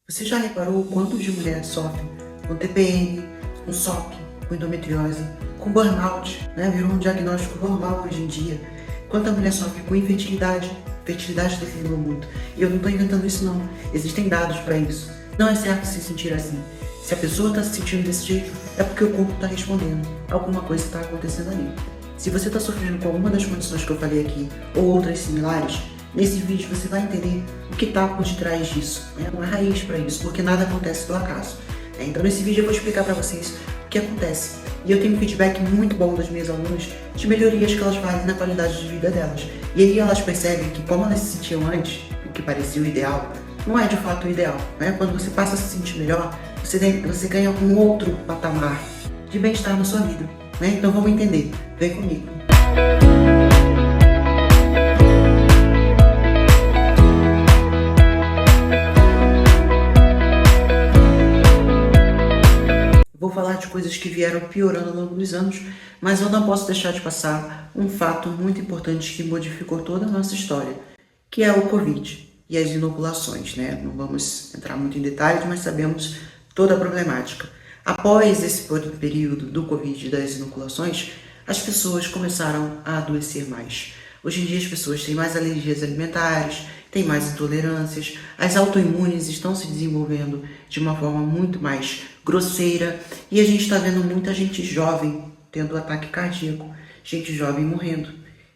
Você já reparou o quanto de mulher sofre com TPM, com SOP, com endometriose, com burnout, né? Virou um diagnóstico normal hoje em dia. Quanta mulher sofre com infertilidade, fertilidade declinou muito. E eu não estou inventando isso não, existem dados para isso. Não é certo se sentir assim. Se a pessoa está se sentindo desse jeito, é porque o corpo está respondendo. Alguma coisa está acontecendo ali. Se você está sofrendo com alguma das condições que eu falei aqui, ou outras similares, nesse vídeo você vai entender o que está por detrás disso, né? Uma raiz para isso, porque nada acontece do acaso. Então nesse vídeo eu vou explicar para vocês o que acontece. E eu tenho um feedback muito bom das minhas alunas de melhorias que elas fazem na qualidade de vida delas. E aí elas percebem que como elas se sentiam antes, o que parecia o ideal, não é de fato o ideal, né? Quando você passa a se sentir melhor, você ganha um outro patamar de bem-estar na sua vida, né? Então vamos entender, vem comigo. Vou falar de coisas que vieram piorando ao longo dos anos, mas eu não posso deixar de passar um fato muito importante que modificou toda a nossa história, que é o Covid e as inoculações, né? Não vamos entrar muito em detalhes, mas sabemos toda a problemática. Após esse período do Covid e das inoculações, as pessoas começaram a adoecer mais. Hoje em dia as pessoas têm mais alergias alimentares, têm mais intolerâncias, as autoimunes estão se desenvolvendo de uma forma muito mais grosseira e a gente está vendo muita gente jovem tendo ataque cardíaco, gente jovem morrendo.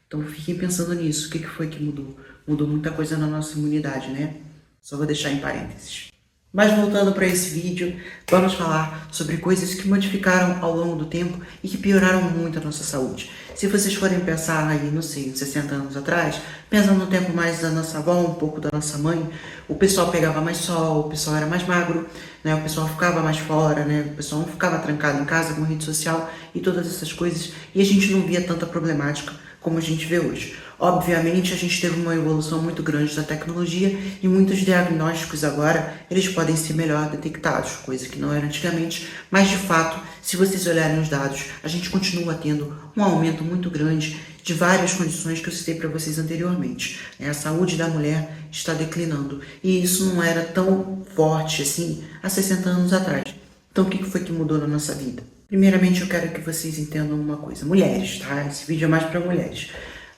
Então fiquem pensando nisso, o que foi que mudou? Mudou muita coisa na nossa imunidade, né? Só vou deixar em parênteses. Mas voltando para esse vídeo, vamos falar sobre coisas que modificaram ao longo do tempo e que pioraram muito a nossa saúde. Se vocês forem pensar aí, não sei, 60 anos atrás, pensa no tempo mais da nossa avó, um pouco da nossa mãe, o pessoal pegava mais sol, o pessoal era mais magro, né? O pessoal ficava mais fora, né? O pessoal não ficava trancado em casa com rede social e todas essas coisas, e a gente não via tanta problemática como a gente vê hoje. Obviamente, a gente teve uma evolução muito grande da tecnologia e muitos diagnósticos agora, eles podem ser melhor detectados, coisa que não era antigamente, mas de fato, se vocês olharem os dados, a gente continua tendo um aumento muito grande de várias condições que eu citei para vocês anteriormente. A saúde da mulher está declinando e isso não era tão forte assim há 60 anos atrás. Então, o que foi que mudou na nossa vida? Primeiramente, eu quero que vocês entendam uma coisa. Mulheres, tá? Esse vídeo é mais para mulheres.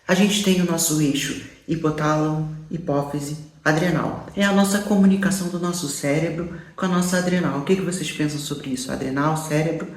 A gente tem o nosso eixo hipotálamo, hipófise, adrenal. É a nossa comunicação do nosso cérebro com a nossa adrenal. O que vocês pensam sobre isso? Adrenal, cérebro,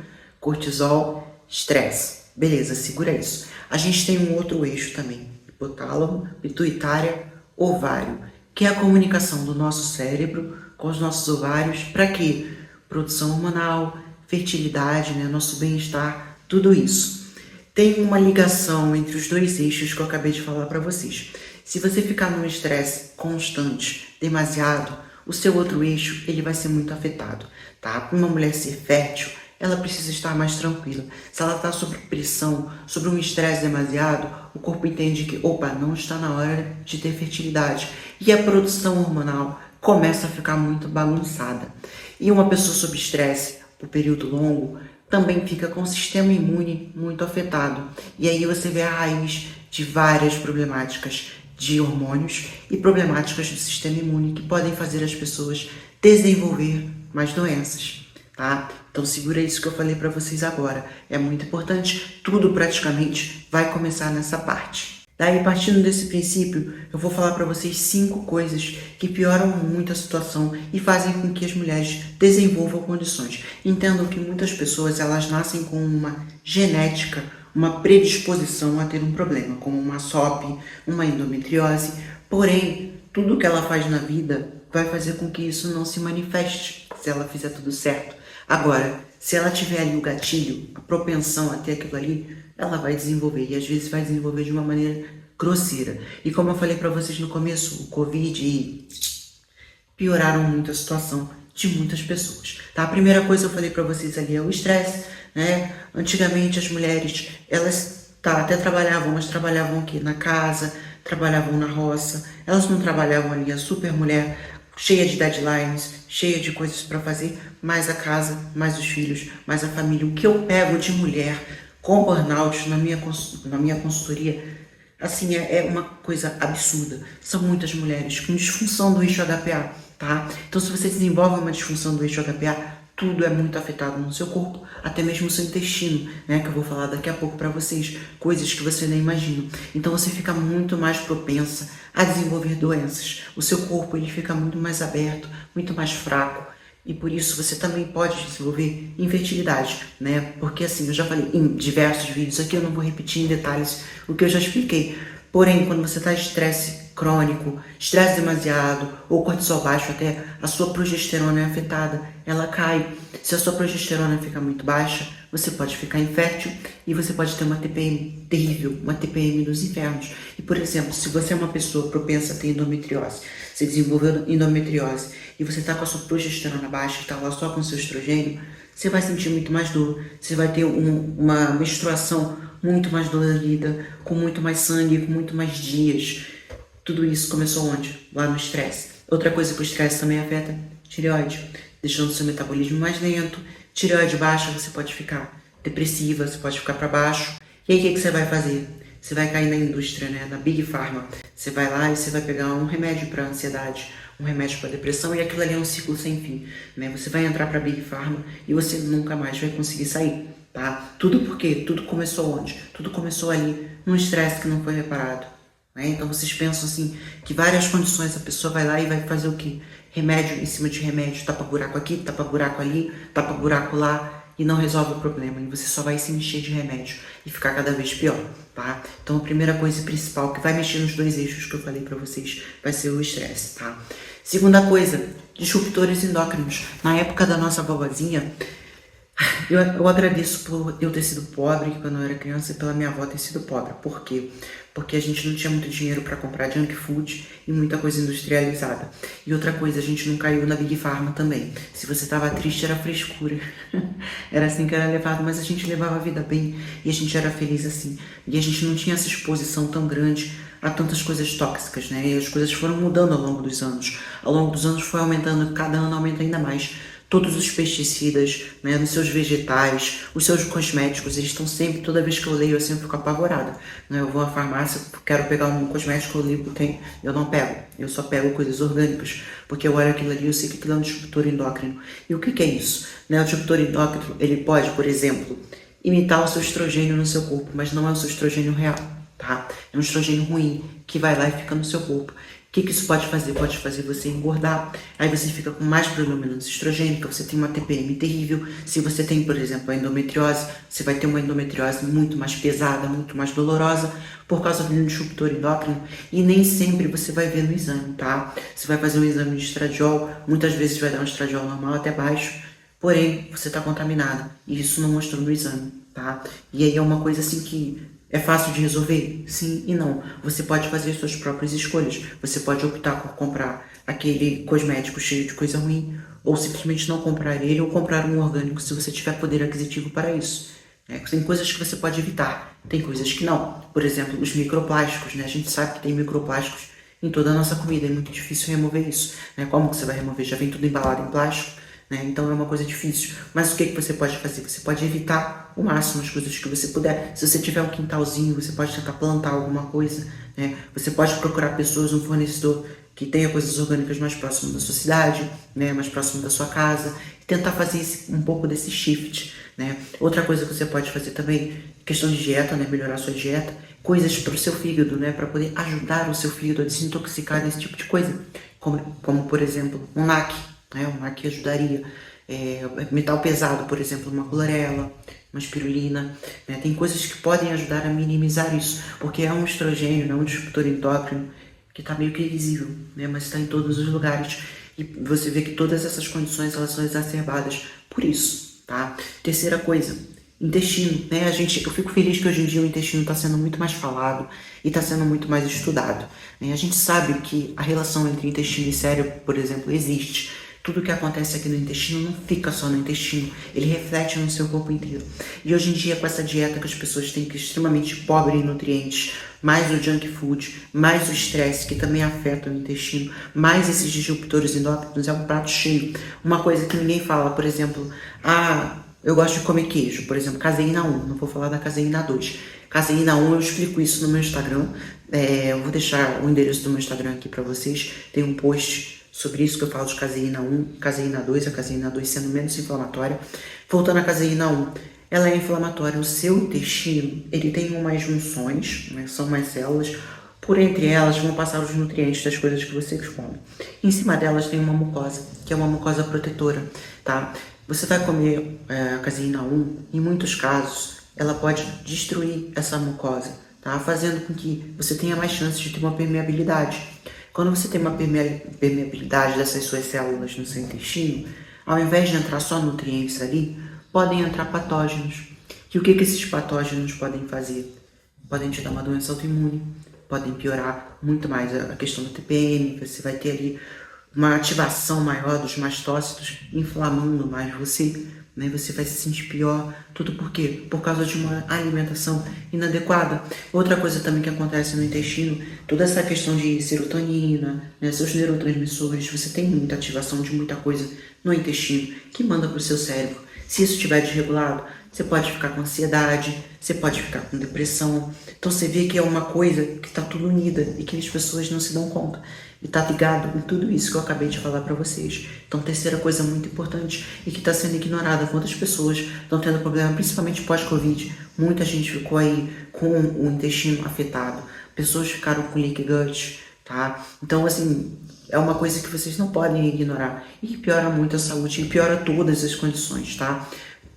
cortisol, estresse. Beleza, segura isso. A gente tem um outro eixo também. Hipotálamo, pituitária, ovário. Que é a comunicação do nosso cérebro com os nossos ovários. Para quê? Produção hormonal, fertilidade, né? Nosso bem-estar, tudo isso. Tem uma ligação entre os dois eixos que eu acabei de falar para vocês. Se você ficar num estresse constante, demasiado, o seu outro eixo ele vai ser muito afetado, tá? Para uma mulher ser fértil, ela precisa estar mais tranquila. Se ela está sob pressão, sobre um estresse demasiado, o corpo entende que, opa, não está na hora de ter fertilidade. E a produção hormonal começa a ficar muito bagunçada. E uma pessoa sob estresse, por período longo, também fica com o sistema imune muito afetado. E aí você vê a raiz de várias problemáticas de hormônios e problemáticas do sistema imune que podem fazer as pessoas desenvolver mais doenças, tá? Então segura isso que eu falei para vocês agora. É muito importante, tudo praticamente vai começar nessa parte. Daí, partindo desse princípio, eu vou falar para vocês 5 coisas que pioram muito a situação e fazem com que as mulheres desenvolvam condições. Entendam que muitas pessoas elas nascem com uma genética, uma predisposição a ter um problema, como uma SOP, uma endometriose. Porém, tudo que ela faz na vida vai fazer com que isso não se manifeste, se ela fizer tudo certo. Agora, se ela tiver ali o gatilho, a propensão a ter aquilo ali, ela vai desenvolver, e às vezes vai desenvolver de uma maneira grosseira. E como eu falei para vocês no começo, o Covid pioraram muito a situação de muitas pessoas, tá? A primeira coisa que eu falei para vocês ali é o estresse, né? Antigamente as mulheres, elas até trabalhavam, mas trabalhavam aqui na casa, trabalhavam na roça, elas não trabalhavam ali, a super mulher cheia de deadlines, cheia de coisas para fazer, mais a casa, mais os filhos, mais a família. O que eu pego de mulher com burnout na minha consultoria, assim, é uma coisa absurda. São muitas mulheres com disfunção do eixo HPA. tá? Então, se você desenvolve uma disfunção do eixo HPA, tudo é muito afetado no seu corpo, até mesmo o seu intestino, né? Que eu vou falar daqui a pouco para vocês, coisas que você nem imagina. Então, você fica muito mais propensa a desenvolver doenças. O seu corpo, ele fica muito mais aberto, muito mais fraco. E por isso você também pode desenvolver infertilidade, né? Porque assim, eu já falei em diversos vídeos aqui, eu não vou repetir em detalhes o que eu já expliquei. Porém, quando você está em estresse crônico, estresse demasiado ou cortisol baixo, até a sua progesterona é afetada, ela cai. Se a sua progesterona fica muito baixa, você pode ficar infértil e você pode ter uma TPM terrível, uma TPM dos infernos. E, por exemplo, se você é uma pessoa propensa a ter endometriose, você desenvolveu endometriose e você está com a sua progesterona baixa, está lá só com o seu estrogênio, você vai sentir muito mais dor, você vai ter uma menstruação muito mais dolorida, com muito mais sangue, com muito mais dias. Tudo isso começou onde? Lá no estresse. Outra coisa que o estresse também afeta, tireoide, deixando o seu metabolismo mais lento. Tireoide baixa, você pode ficar depressiva, você pode ficar para baixo. E aí o que você vai fazer? Você vai cair na indústria, né? Na Big Pharma. Você vai lá e você vai pegar um remédio para ansiedade, um remédio para depressão, e aquilo ali é um ciclo sem fim, né? Você vai entrar para Big Pharma e você nunca mais vai conseguir sair, tá? Tudo porque tudo começou onde? Tudo começou ali num estresse que não foi reparado, né? Então vocês pensam assim que várias condições a pessoa vai lá e vai fazer o quê? Remédio em cima de remédio, tapa buraco aqui, tapa buraco ali, tapa buraco lá, e não resolve o problema, e você só vai se encher de remédio e ficar cada vez pior, tá? Então a primeira coisa principal que vai mexer nos dois eixos que eu falei pra vocês vai ser o estresse, tá? Segunda coisa, disruptores endócrinos. Na época da nossa vovozinha, eu agradeço por eu ter sido pobre quando eu era criança e pela minha avó ter sido pobre. Por quê? Porque a gente não tinha muito dinheiro para comprar junk food e muita coisa industrializada. E outra coisa, a gente não caiu na Big Pharma também. Se você tava triste, era frescura. Era assim que era levado, mas a gente levava a vida bem e a gente era feliz assim. E a gente não tinha essa exposição tão grande a tantas coisas tóxicas, né? E as coisas foram mudando ao longo dos anos. Ao longo dos anos foi aumentando, cada ano aumenta ainda mais. Todos os pesticidas, né, nos seus vegetais, os seus cosméticos, eles estão sempre, toda vez que eu leio, eu sempre fico apavorada, né? Eu vou à farmácia, quero pegar um cosmético, eu ligo, tem, eu não pego, eu só pego coisas orgânicas, porque eu olho aquilo ali, eu sei que aquilo é um disruptor endócrino. E o que é isso? Né? O disruptor endócrino, ele pode, por exemplo, imitar o seu estrogênio no seu corpo, mas não é o seu estrogênio real, tá? É um estrogênio ruim, que vai lá e fica no seu corpo. O que isso pode fazer? Pode fazer você engordar, aí você fica com mais predominância estrogênica, você tem uma TPM terrível. Se você tem, por exemplo, a endometriose, você vai ter uma endometriose muito mais pesada, muito mais dolorosa, por causa do disruptor endócrino, e nem sempre você vai ver no exame, tá? Você vai fazer um exame de estradiol, muitas vezes vai dar um estradiol normal até baixo, porém, você está contaminada, e isso não mostrou no exame, tá? E aí é uma coisa assim que é fácil de resolver? Sim e não. Você pode fazer suas próprias escolhas. Você pode optar por comprar aquele cosmético cheio de coisa ruim, ou simplesmente não comprar ele, ou comprar um orgânico se você tiver poder aquisitivo para isso. Tem coisas que você pode evitar, tem coisas que não. Por exemplo, os microplásticos, né? A gente sabe que tem microplásticos em toda a nossa comida, é muito difícil remover isso, né? Como que você vai remover? Já vem tudo embalado em plástico, né? Então é uma coisa difícil. Mas o que você pode fazer? Você pode evitar o máximo as coisas que você puder. Se você tiver um quintalzinho, você pode tentar plantar alguma coisa, né? Você pode procurar pessoas, um fornecedor que tenha coisas orgânicas mais próximo da sua cidade, né? Mais próximo da sua casa, e tentar fazer um pouco desse shift, né? Outra coisa que você pode fazer também, questão de dieta, né? Melhorar a sua dieta, coisas para o seu fígado, né? Para poder ajudar o seu fígado a desintoxicar desse tipo de coisa, como por exemplo, um NAC, né? Um NAC ajudaria. Metal pesado, por exemplo, uma clorela, uma espirulina, né? Tem coisas que podem ajudar a minimizar isso, porque é um estrogênio, né? Um disruptor endócrino que está meio que invisível, né? Mas está em todos os lugares, e você vê que todas essas condições elas são exacerbadas por isso, tá? Terceira coisa, intestino, né? Eu fico feliz que hoje em dia o intestino está sendo muito mais falado e está sendo muito mais estudado, né? A gente sabe que a relação entre intestino e cérebro, por exemplo, existe. Tudo que acontece aqui no intestino não fica só no intestino, ele reflete no seu corpo inteiro. E hoje em dia, com essa dieta que as pessoas têm, que é extremamente pobre em nutrientes, mais o junk food, mais o estresse, que também afeta o intestino, mais esses disruptores endócrinos, é um prato cheio. Uma coisa que ninguém fala, por exemplo, eu gosto de comer queijo, por exemplo, caseína 1, não vou falar da caseína 2. Caseína 1, eu explico isso no meu Instagram, eu vou deixar o endereço do meu Instagram aqui pra vocês, tem um post Sobre isso que eu falo de caseína 1, caseína 2, a caseína 2 sendo menos inflamatória. Voltando à caseína 1, ela é inflamatória. O seu intestino, ele tem umas junções, né, são umas células. Por entre elas vão passar os nutrientes das coisas que você come. Em cima delas tem uma mucosa, que é uma mucosa protetora, tá? Você vai comer a caseína 1, em muitos casos, ela pode destruir essa mucosa, tá? Fazendo com que você tenha mais chances de ter uma permeabilidade. Quando você tem uma permeabilidade dessas suas células no seu intestino, ao invés de entrar só nutrientes ali, podem entrar patógenos. E o que esses patógenos podem fazer? Podem te dar uma doença autoimune, podem piorar muito mais a questão do TPM, você vai ter ali uma ativação maior dos mastócitos, inflamando mais você, né? Você vai se sentir pior. Tudo por quê? Por causa de uma alimentação inadequada. Outra coisa também que acontece no intestino, toda essa questão de serotonina, né? Seus neurotransmissores, você tem muita ativação de muita coisa no intestino que manda para o seu cérebro. Se isso estiver desregulado, você pode ficar com ansiedade, você pode ficar com depressão. Então você vê que é uma coisa que está tudo unida e que as pessoas não se dão conta. E está ligado com tudo isso que eu acabei de falar para vocês. Então, terceira coisa muito importante e que está sendo ignorada. Quantas pessoas estão tendo problema, principalmente pós-Covid. Muita gente ficou aí com o intestino afetado. Pessoas ficaram com leaky gut, tá? Então, assim, é uma coisa que vocês não podem ignorar. E piora muito a saúde e piora todas as condições, tá?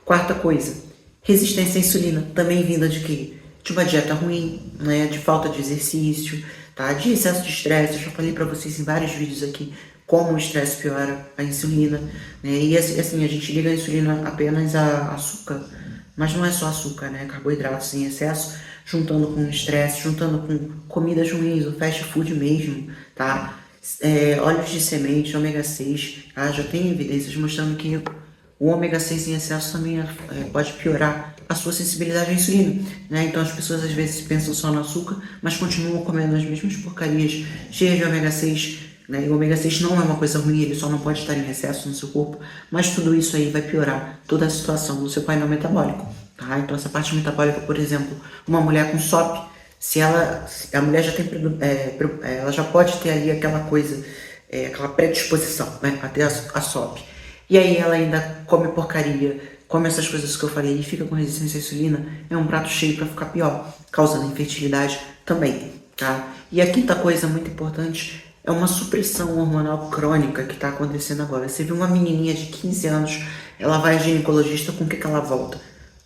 Quarta coisa, resistência à insulina. Também vinda de quê? De uma dieta ruim, né? De falta de exercício, tá? De excesso de estresse. Eu já falei para vocês em vários vídeos aqui como o estresse piora a insulina, né? E assim, a gente liga a insulina apenas a açúcar, mas não é só açúcar, né? Carboidratos em excesso, juntando com estresse, juntando com comidas ruins, o fast food mesmo, tá? Óleos de semente, ômega 6, tá? Já tem evidências mostrando que o ômega 6 em excesso também pode piorar a sua sensibilidade à insulina, né? Então as pessoas às vezes pensam só no açúcar, mas continuam comendo as mesmas porcarias cheias de ômega 6, né? E o ômega 6 não é uma coisa ruim, ele só não pode estar em excesso no seu corpo, mas tudo isso aí vai piorar toda a situação do seu painel metabólico, tá? Então essa parte metabólica, por exemplo, uma mulher com SOP, se a mulher já tem, ela já pode ter ali aquela coisa, aquela predisposição, né, até a SOP. E aí ela ainda come porcaria, come essas coisas que eu falei e fica com resistência à insulina, é um prato cheio para ficar pior, causando infertilidade também, tá? E a quinta coisa muito importante é uma supressão hormonal crônica que está acontecendo agora. Você viu uma menininha de 15 anos, ela vai ao ginecologista, com o que ela volta?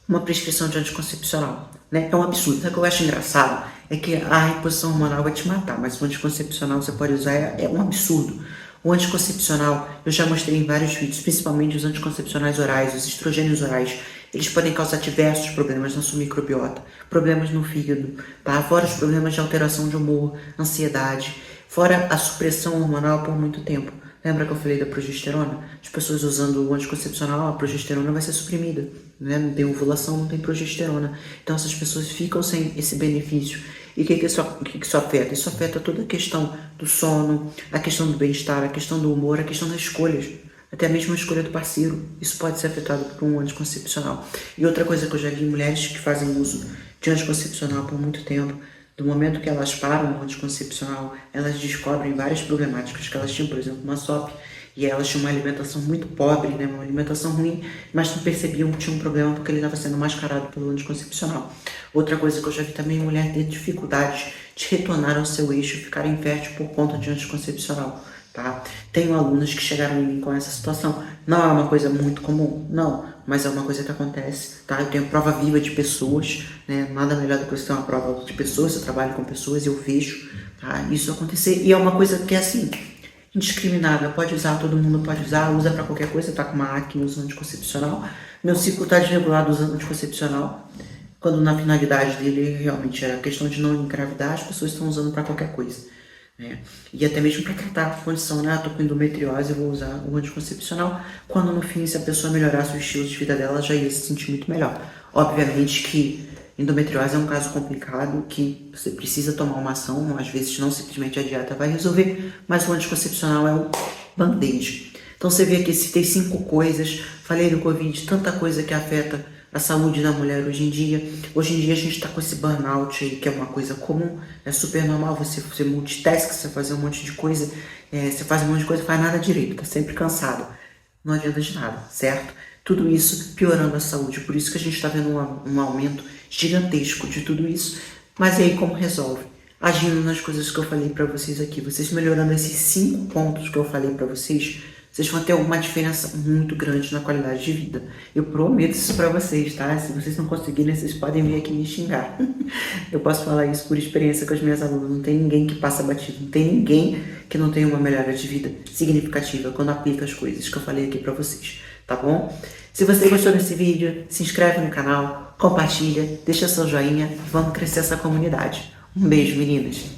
Uma prescrição de anticoncepcional, né? É um absurdo. O que eu acho engraçado é que a reposição hormonal vai te matar, mas o anticoncepcional você pode usar, é um absurdo. O anticoncepcional, eu já mostrei em vários vídeos, principalmente os anticoncepcionais orais, os estrogênios orais, eles podem causar diversos problemas na sua microbiota, problemas no fígado, tá? Fora os problemas de alteração de humor, ansiedade, fora a supressão hormonal por muito tempo. Lembra que eu falei da progesterona? As pessoas usando o anticoncepcional, a progesterona vai ser suprimida, né? Não tem ovulação, não tem progesterona. Então essas pessoas ficam sem esse benefício. E o que isso afeta? Isso afeta toda a questão do sono, a questão do bem-estar, a questão do humor, a questão das escolhas. Até mesmo a escolha do parceiro. Isso pode ser afetado por um anticoncepcional. E outra coisa que eu já vi, mulheres que fazem uso de anticoncepcional por muito tempo, do momento que elas param o anticoncepcional, elas descobrem várias problemáticas que elas tinham, por exemplo, uma SOP, e elas tinham uma alimentação muito pobre, né, uma alimentação ruim, mas não percebiam que tinha um problema porque ele estava sendo mascarado pelo anticoncepcional. Outra coisa que eu já vi também, mulher ter dificuldades de retornar ao seu eixo, ficar infértil por conta de anticoncepcional, tá? Tenho alunas que chegaram em mim com essa situação. Não é uma coisa muito comum, não, mas é uma coisa que acontece, tá? Eu tenho prova viva de pessoas, né? Nada melhor do que você ter uma prova de pessoas, eu trabalho com pessoas e eu vejo, tá? Isso acontecer. E é uma coisa que é assim, indiscriminada, pode usar, todo mundo pode usar, usa pra qualquer coisa, tá com uma acne, usa anticoncepcional. Meu ciclo tá desregulado usando anticoncepcional, quando na finalidade dele realmente era questão de não engravidar, as pessoas estão usando pra qualquer coisa, né? E até mesmo para tratar a condição, né? Tô com endometriose, eu vou usar o anticoncepcional, quando no fim, se a pessoa melhorar o estilo de vida dela, já ia se sentir muito melhor. Obviamente que endometriose é um caso complicado, que você precisa tomar uma ação, às vezes não simplesmente a dieta vai resolver, mas o anticoncepcional é um band-aid. Então você vê aqui, citei 5 coisas, falei do Covid, tanta coisa que afeta a saúde da mulher hoje em dia. Hoje em dia a gente tá com esse burnout aí, que é uma coisa comum, é super normal você multitask, você fazer um monte de coisa, você faz um monte de coisa e faz nada direito, tá sempre cansado. Não adianta de nada, certo? Tudo isso piorando a saúde, por isso que a gente está vendo um aumento gigantesco de tudo isso. Mas e aí como resolve? Agindo nas coisas que eu falei para vocês aqui, vocês melhorando esses 5 pontos que eu falei para vocês, vocês vão ter uma diferença muito grande na qualidade de vida. Eu prometo isso para vocês, tá? Se vocês não conseguirem, vocês podem vir aqui me xingar. Eu posso falar isso por experiência com as minhas alunas. Não tem ninguém que passa batido, não tem ninguém que não tenha uma melhora de vida significativa quando aplica as coisas que eu falei aqui para vocês, tá bom? Se você gostou desse vídeo, se inscreve no canal, compartilha, deixa seu joinha, vamos crescer essa comunidade. Um beijo, meninas!